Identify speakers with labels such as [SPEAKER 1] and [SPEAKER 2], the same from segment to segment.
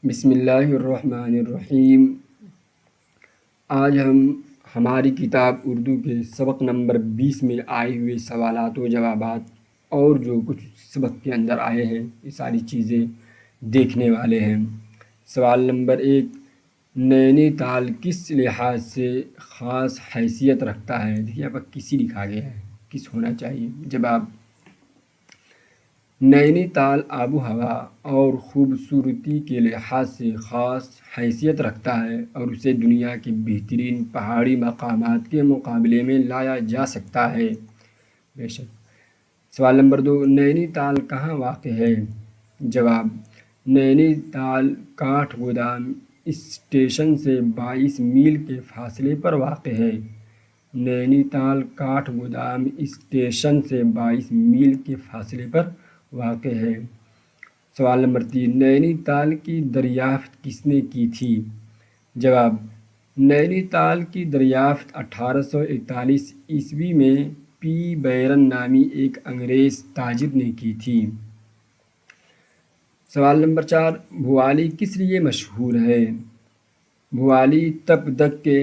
[SPEAKER 1] بسم اللہ الرحمن الرحیم۔ آج ہم ہماری کتاب اردو کے سبق نمبر 20 میں آئے ہوئے سوالات و جوابات اور جو کچھ سبق کے اندر آئے ہیں یہ ساری چیزیں دیکھنے والے ہیں۔ سوال نمبر 1، نینی تال کس لحاظ سے خاص حیثیت رکھتا ہے؟ دیکھیے یہاں پر کسی لکھا گیا ہے، کس ہونا چاہیے؟ جواب، نینی تال آب و ہوا اور خوبصورتی کے لحاظ سے خاص حیثیت رکھتا ہے اور اسے دنیا کے بہترین پہاڑی مقامات کے مقابلے میں لایا جا سکتا ہے۔ بے شک۔ سوال نمبر 2، نینی تال کہاں واقع ہے؟ جواب، نینی تال کاٹھ گودام اسٹیشن سے 22 میل کے فاصلے پر واقع ہے۔ نینی تال کاٹھ گودام اسٹیشن سے 22 میل کے فاصلے پر واقع ہے۔ سوال نمبر 3، نینی تال کی دریافت کس نے کی تھی؟ جواب، نینی تال کی دریافت 1841 عیسوی میں پی بیرن نامی ایک انگریز تاجر نے کی تھی۔ سوال نمبر 4، بھوالی کس لیے مشہور ہے؟ بھوالی تپدک کے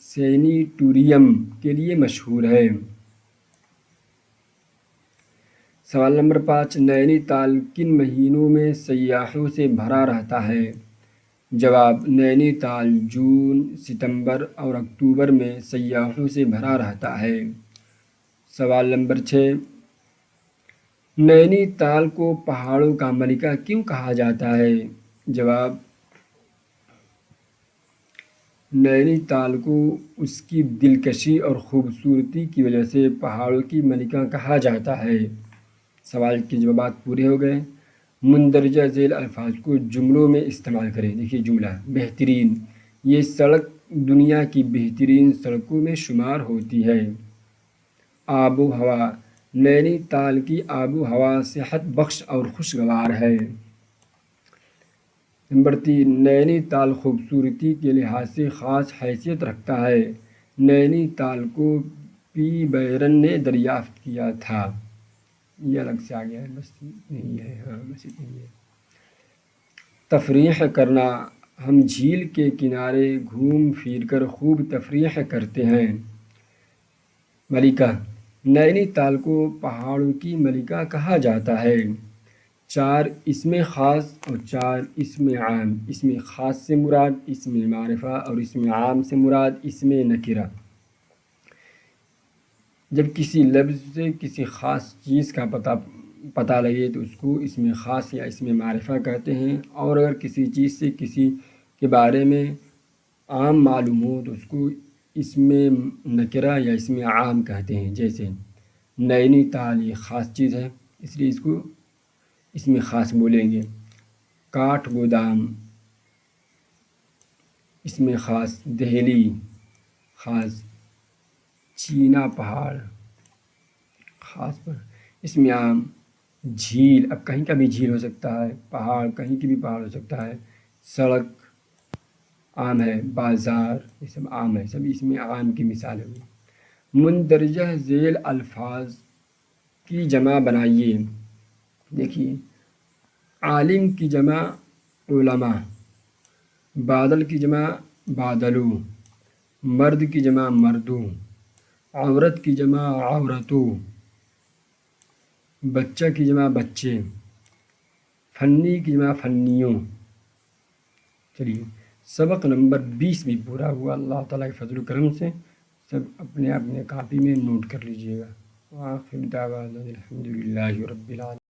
[SPEAKER 1] سینیٹوریم کے لیے مشہور ہے۔ سوال نمبر 5، نینی تال کن مہینوں میں سیاحوں سے بھرا رہتا ہے؟ جواب، نینی تال جون، ستمبر اور اکتوبر میں سیاحوں سے بھرا رہتا ہے۔ سوال نمبر 6، نینی تال کو پہاڑوں کا ملکہ کیوں کہا جاتا ہے؟ جواب، نینی تال کو اس کی دلکشی اور خوبصورتی کی وجہ سے پہاڑوں کی ملکہ کہا جاتا ہے۔ سوال کے جوابات پورے ہو گئے۔ مندرجہ ذیل الفاظ کو جملوں میں استعمال کریں۔ دیکھیے جملہ، بہترین، یہ سڑک دنیا کی بہترین سڑکوں میں شمار ہوتی ہے۔ آب و ہوا، نینی تال کی آب و ہوا صحت بخش اور خوشگوار ہے۔ نمبر 3، نینی تال خوبصورتی کے لحاظ سے خاص حیثیت رکھتا ہے۔ نینی تال کو پی بیرن نے دریافت کیا تھا۔ یہ الگ سے آ گیا ہے، بس نہیں ہے، ہاں بس اتنی ہے۔ تفریح کرنا، ہم جھیل کے کنارے گھوم پھر کر خوب تفریح کرتے ہیں۔ ملکہ، نینی تال کو پہاڑوں کی ملکہ کہا جاتا ہے۔ 4 اسم خاص اور 4 اسم عام۔ اسم خاص سے مراد اسم معرفہ اور اسم عام سے مراد اسم نکرہ۔ جب کسی لفظ سے کسی خاص چیز کا پتہ لگے تو اس کو اسم خاص یا اسم معرفہ کہتے ہیں، اور اگر کسی چیز سے کسی کے بارے میں عام معلوم ہو تو اس کو اسم نکرہ یا اسم عام کہتے ہیں۔ جیسے نینی تال یہ خاص چیز ہے، اس لیے اس کو اسم خاص بولیں گے۔ کاٹھ گودام اسم خاص، دہلی خاص، چینا پہاڑ خاص پر اسم عام، جھیل، اب کہیں کا بھی جھیل ہو سکتا ہے، پہاڑ کہیں کی بھی پہاڑ ہو سکتا ہے، سڑک عام ہے، بازار، یہ سب عام ہے، سب اسم عام کی مثال ہوئی۔ مندرجہ ذیل الفاظ کی جمع بنائیے۔ دیکھیے، عالم کی جمع علماء، بادل کی جمع بادلو، مرد کی جمع مردوں، عورت کی جمع عورتوں، بچہ کی جمع بچے، فنی کی جمع فنیوں۔ چلیے سبق نمبر 20 بھی پورا ہوا۔ اللہ تعالیٰ کے فضل و کرم سے سب اپنے اپنے کاپی میں نوٹ کر لیجیے گا۔ وآخر دعوانا الحمد للہ رب العالمین۔